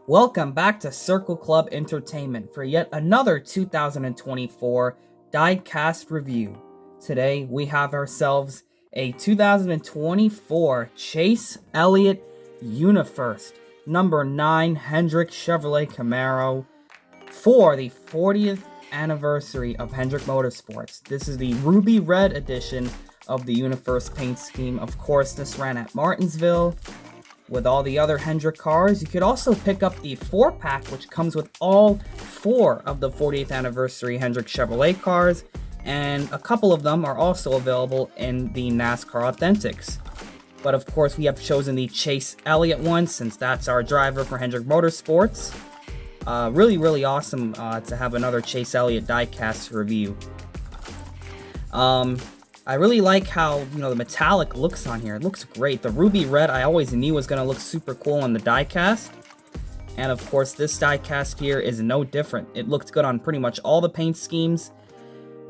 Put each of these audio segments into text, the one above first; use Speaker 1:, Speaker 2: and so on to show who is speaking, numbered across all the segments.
Speaker 1: Welcome back to Circle Club Entertainment for yet another 2024 Diecast review. Today we have ourselves a 2024 Chase Elliott Unifirst number 9 Hendrick Chevrolet Camaro for the 40th anniversary of Hendrick Motorsports. This is the ruby red edition of the Unifirst paint scheme. Of course, this ran at Martinsville with all the other Hendrick cars. You could also pick up the 4-pack, which comes with all 4 of the 40th anniversary Hendrick Chevrolet cars, and a couple of them are also available in the NASCAR Authentics. But of course, we have chosen the Chase Elliott one, since that's our driver for Hendrick Motorsports. Really awesome to have another Chase Elliott diecast review. I really like how, the metallic looks on here. It looks great. The ruby red I always knew was going to look super cool on the diecast. And of course, this diecast here is no different. It looked good on pretty much all the paint schemes.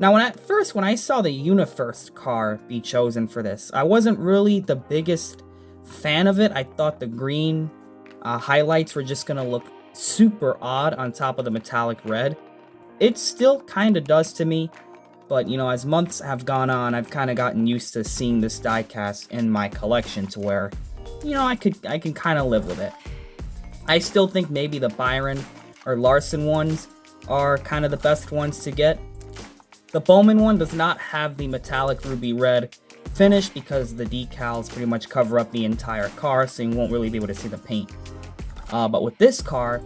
Speaker 1: Now, when I saw the Unifirst car be chosen for this, I wasn't really the biggest fan of it. I thought the green highlights were just going to look super odd on top of the metallic red. It still kind of does to me. But, as months have gone on, I've kind of gotten used to seeing this diecast in my collection to where, I can kind of live with it. I still think maybe the Byron or Larson ones are kind of the best ones to get. The Bowman one does not have the metallic ruby red finish because the decals pretty much cover up the entire car, so you won't really be able to see the paint. But with this car,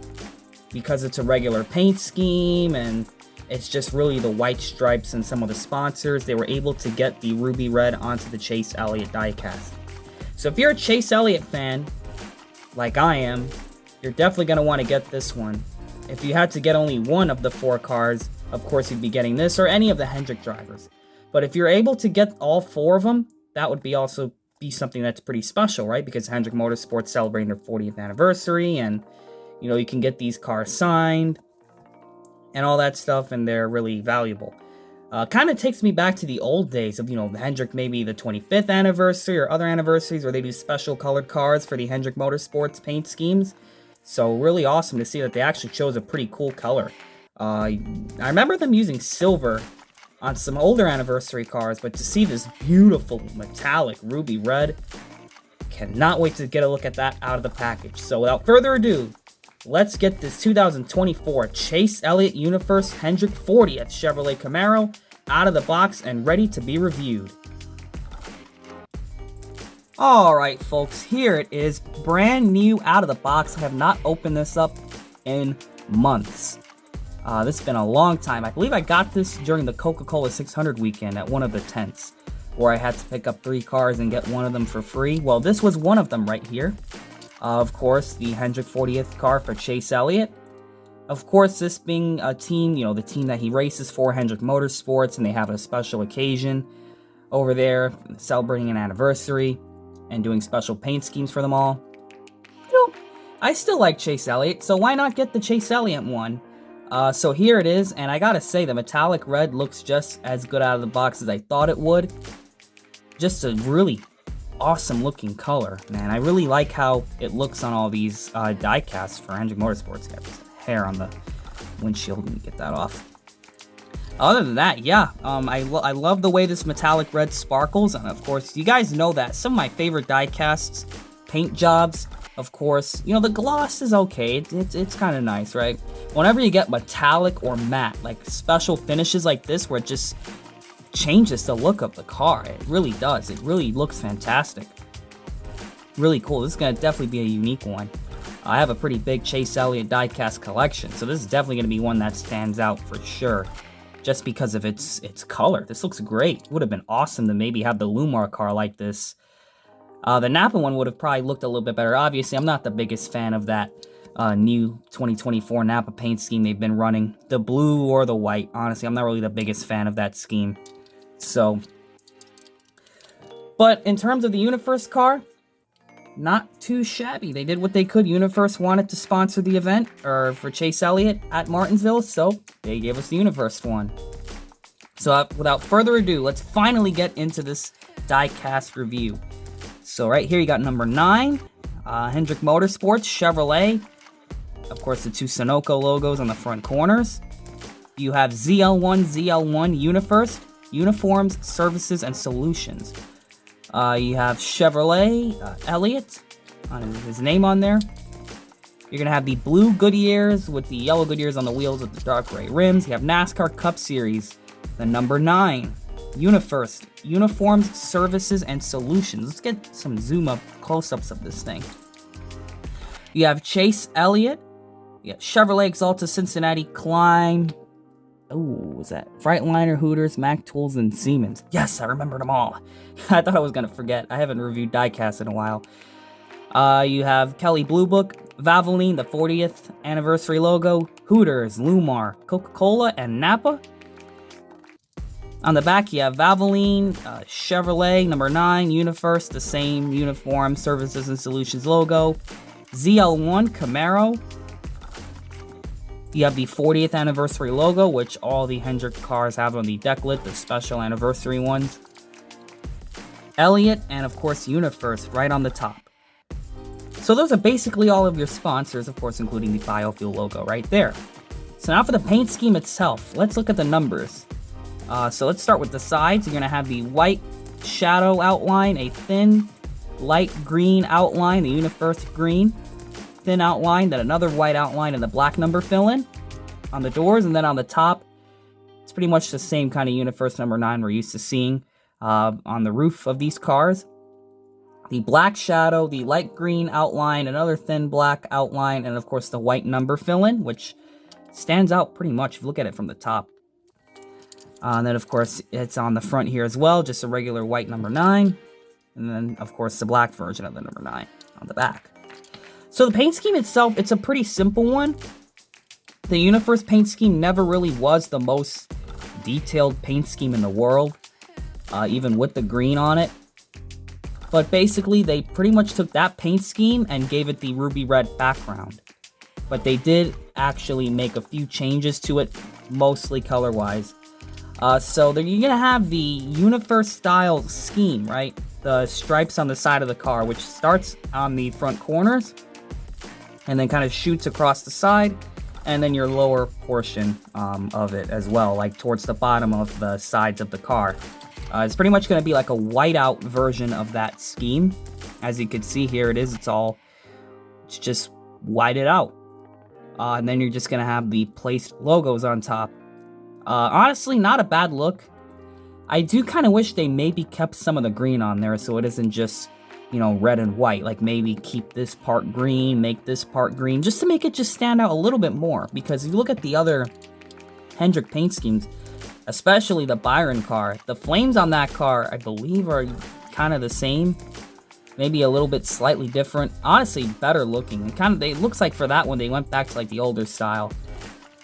Speaker 1: because it's a regular paint scheme and it's just really the white stripes and some of the sponsors, they were able to get the ruby red onto the Chase Elliott diecast. So if you're a Chase Elliott fan, like I am, you're definitely going to want to get this one. If you had to get only one of the 4 cars, of course you'd be getting this or any of the Hendrick drivers. But if you're able to get all 4 of them, that would also be something that's pretty special, right? Because Hendrick Motorsports celebrating their 40th anniversary, and you can get these cars signed and all that stuff, and they're really valuable. Kind of takes me back to the old days of, the Hendrick, maybe the 25th anniversary or other anniversaries where they do special colored cars for the Hendrick Motorsports paint schemes. So really awesome to see that they actually chose a pretty cool color. I remember them using silver on some older anniversary cars, but to see this beautiful metallic ruby red, cannot wait to get a look at that out of the package. So without further ado, let's get this 2024 Chase Elliott Unifirst Hendrick 40th Chevrolet Camaro out of the box and ready to be reviewed. Alright folks, here it is, brand new out of the box. I have not opened this up in months. This has been a long time. I believe I got this during the Coca-Cola 600 weekend at one of the tents, where I had to pick up 3 cars and get one of them for free. Well, this was one of them right here. Of course, the Hendrick 40th car for Chase Elliott. Of course, this being a team, the team that he races for, Hendrick Motorsports, and they have a special occasion over there, celebrating an anniversary and doing special paint schemes for them all. I still like Chase Elliott, so why not get the Chase Elliott one? So here it is, and I gotta say, the metallic red looks just as good out of the box as I thought it would. Just a really awesome looking color, man. I really like how it looks on all these diecasts for Hendrick Motorsports. Got this hair on the windshield. Let me get that off. Other than that, yeah, I love the way this metallic red sparkles, and of course, you guys know that some of my favorite diecasts, paint jobs, of course, the gloss is okay. It's kind of nice, right? Whenever you get metallic or matte, like special finishes like this, where it just changes the look of the car. It really does. It really looks fantastic. Really cool. This is going to definitely be a unique one. I have a pretty big Chase Elliott diecast collection, so this is definitely going to be one that stands out for sure, just because of its color. This looks great. It would have been awesome to maybe have the Lumar car like this. The Napa one would have probably looked a little bit better. Obviously, I'm not the biggest fan of that new 2024 Napa paint scheme they've been running. The blue or the white. Honestly, I'm not really the biggest fan of that scheme. So, but in terms of the Unifirst car, not too shabby. They did what they could. Unifirst wanted to sponsor the event, or for Chase Elliott at Martinsville, so they gave us the Unifirst one. So without further ado, let's finally get into this diecast review. So right here you got number 9, Hendrick Motorsports Chevrolet. of course, the two Sunoco logos on the front corners. You have ZL1, Unifirst, Uniforms, Services, and Solutions. You have Chevrolet, Elliott, his name on there. You're going to have the blue Goodyears with the yellow Goodyears on the wheels with the dark gray rims. You have NASCAR Cup Series, the number 9, Unifirst, Uniforms, Services, and Solutions. Let's get some zoom-up close-ups of this thing. You have Chase Elliott. You have Chevrolet Exalta, Cincinnati, Klein. Oh, was that Freightliner, Hooters, Mack Tools, and Siemens? Yes, I remembered them all. I thought I was going to forget. I haven't reviewed Diecast in a while. You have Kelly Blue Book, Valvoline, the 40th anniversary logo, Hooters, Lumar, Coca-Cola, and Napa. On the back, you have Valvoline, Chevrolet, number 9, Unifirst, the same Uniform, Services, and Solutions logo, ZL1, Camaro. You have the 40th anniversary logo, which all the Hendrick cars have on the deck lid, the special anniversary ones. Elliott, and of course Unifirst right on the top. So those are basically all of your sponsors, of course including the biofuel logo right there. So now for the paint scheme itself, let's look at the numbers. So let's start with the sides. You're going to have the white shadow outline, a thin light green outline, the Unifirst green. Thin outline, then another white outline and the black number fill-in on the doors, and then on the top, it's pretty much the same kind of Unifirst number 9 we're used to seeing on the roof of these cars. The black shadow, the light green outline, another thin black outline, and of course the white number fill-in, which stands out pretty much if you look at it from the top. And then of course it's on the front here as well, just a regular white number 9, and then of course the black version of the number 9 on the back. So the paint scheme itself, it's a pretty simple one. The Unifirst paint scheme never really was the most detailed paint scheme in the world, even with the green on it. But basically, they pretty much took that paint scheme and gave it the ruby red background. But they did actually make a few changes to it, mostly color-wise. So you're going to have the Unifirst style scheme, right? The stripes on the side of the car, which starts on the front corners and then kind of shoots across the side, and then your lower portion of it as well, like towards the bottom of the sides of the car. It's pretty much going to be like a whiteout version of that scheme. As you can see here, it's just whited out. And then you're just going to have the placed logos on top. Honestly, not a bad look. I do kind of wish they maybe kept some of the green on there so it isn't just, red and white. Like maybe keep this part green, make this part green, just to make it just stand out a little bit more. Because if you look at the other Hendrick paint schemes, especially the Byron car, the flames on that car, I believe, are kind of the same. Maybe a little bit slightly different. Honestly, better looking. It looks like for that one, they went back to like the older style.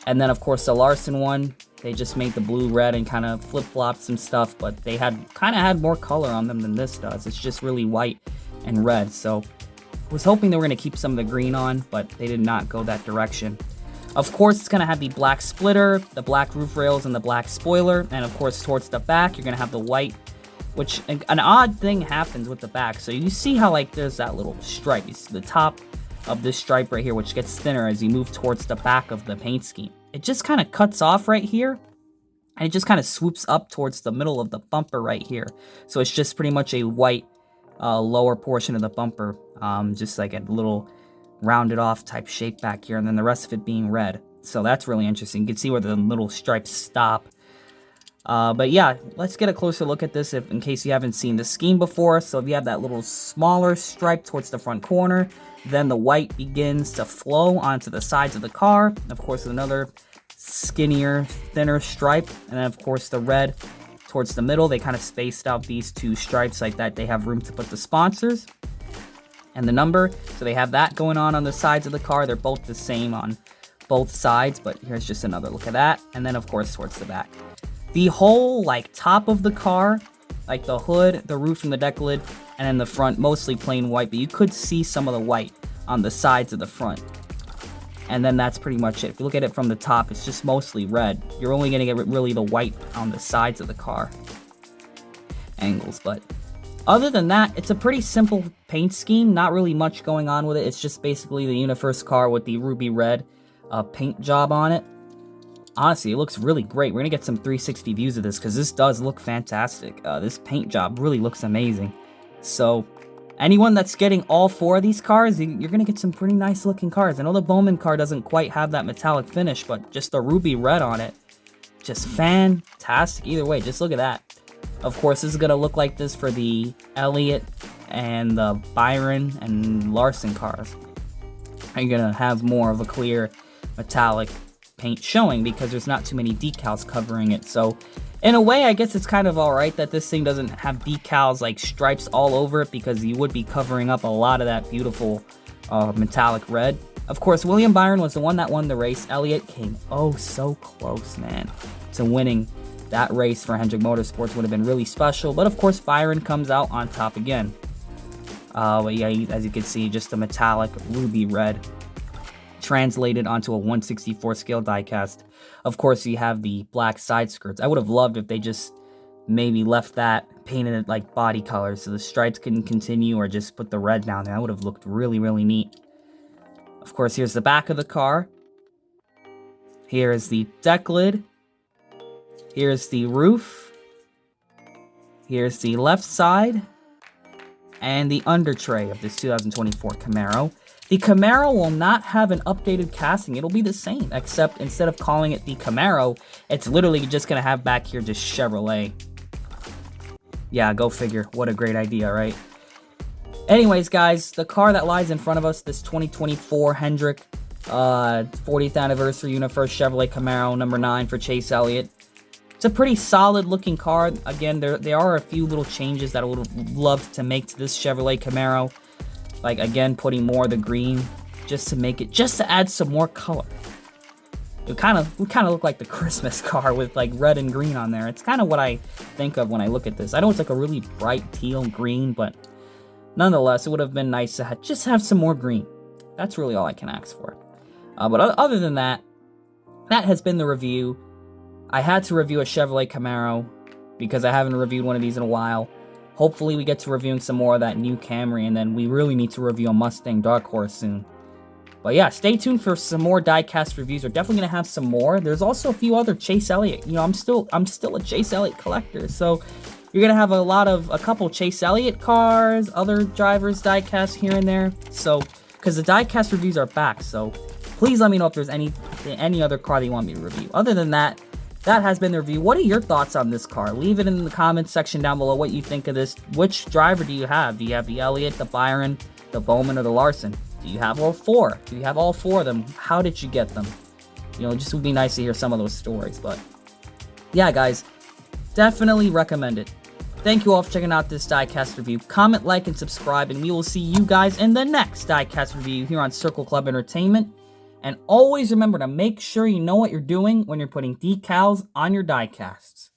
Speaker 1: And then, of course, the Larson one, they just made the blue red and kind of flip-flopped some stuff, but they had more color on them than this does. It's just really white and red. So I was hoping they were going to keep some of the green on, but they did not go that direction. Of course, it's going to have the black splitter, the black roof rails, and the black spoiler. And of course, towards the back, you're going to have the white, which an odd thing happens with the back. So you see how there's that little stripe. You see the top of this stripe right here, which gets thinner as you move towards the back of the paint scheme. It just kind of cuts off right here, and it just kind of swoops up towards the middle of the bumper right here. So it's just pretty much a white lower portion of the bumper, just like a little rounded off type shape back here, and then the rest of it being red. So that's really interesting. You can see where the little stripes stop. But yeah, let's get a closer look at this in case you haven't seen the scheme before. So if you have that little smaller stripe towards the front corner, then the white begins to flow onto the sides of the car. Of course, another skinnier, thinner stripe. And then, of course, the red towards the middle. They kind of spaced out these two stripes like that. They have room to put the sponsors and the number. So they have that going on the sides of the car. They're both the same on both sides, but here's just another look at that. And then, of course, towards the back. The whole, top of the car, like the hood, the roof, and the deck lid, and then the front, mostly plain white, but you could see some of the white on the sides of the front. And then that's pretty much it. If you look at it from the top, it's just mostly red. You're only going to get really the white on the sides of the car angles, but Other than that, it's a pretty simple paint scheme, not really much going on with it. It's just basically the Unifirst car with the ruby red paint job on it. Honestly, it looks really great. We're going to get some 360 views of this because this does look fantastic. This paint job really looks amazing. So, anyone that's getting all 4 of these cars, you're going to get some pretty nice looking cars. I know the Bowman car doesn't quite have that metallic finish, but just the ruby red on it, just fantastic. Either way, just look at that. Of course, this is going to look like this for the Elliott and the Byron and Larson cars. You're going to have more of a clear metallic paint showing because there's not too many decals covering it. So, in a way, I guess it's kind of alright that this thing doesn't have decals like stripes all over it because you would be covering up a lot of that beautiful metallic red. Of course, William Byron was the one that won the race. Elliott came oh so close, man, to winning. That race for Hendrick Motorsports would have been really special, but of course Byron comes out on top again. But yeah, as you can see, just a metallic ruby red translated onto a 1/64 scale diecast. Of course, you have the black side skirts. I would have loved if they just maybe left that painted it like body color so the stripes couldn't continue, or just put the red down there. That would have looked really, really neat. Of course, here's the back of the car. Here is the deck lid. Here's the roof. Here's the left side. And the under tray of this 2024 Camaro. The Camaro will not have an updated casting. It'll be the same, except instead of calling it the Camaro, it's literally just going to have back here just Chevrolet. Yeah, go figure. What a great idea, right? Anyways, guys, the car that lies in front of us, this 2024 Hendrick 40th anniversary Unifirst Chevrolet Camaro number 9 for Chase Elliott. It's a pretty solid looking car. Again, there are a few little changes that I would have loved to make to this Chevrolet Camaro. Like, again, putting more of the green just to add some more color. We kind of look like the Christmas car with like red and green on there. It's kind of what I think of when I look at this. I know it's like a really bright teal green, but nonetheless, it would have been nice to just have some more green. That's really all I can ask for. But other than that, that has been the review. I had to review a Chevrolet Camaro because I haven't reviewed one of these in a while. Hopefully we get to reviewing some more of that new Camry, and then we really need to review a Mustang Dark Horse soon. But yeah, stay tuned for some more diecast reviews. We're definitely going to have some more. There's also a few other Chase Elliott. You know, I'm still a Chase Elliott collector, so you're going to have a couple Chase Elliott cars, other drivers diecast here and there. So, because the diecast reviews are back, so please let me know if there's any other car that you want me to review. Other than that, that has been the review. What are your thoughts on this car? Leave it in the comments section down below what you think of this. Which driver do you have? Do you have the Elliott, the Byron, the Bowman, or the Larson? Do you have all 4? Do you have all 4 of them? How did you get them? You know, it just would be nice to hear some of those stories. But yeah, guys, definitely recommend it. Thank you all for checking out this diecast review. Comment, like, and subscribe, and we will see you guys in the next diecast review here on Circle Club Entertainment. And always remember to make sure you know what you're doing when you're putting decals on your diecasts.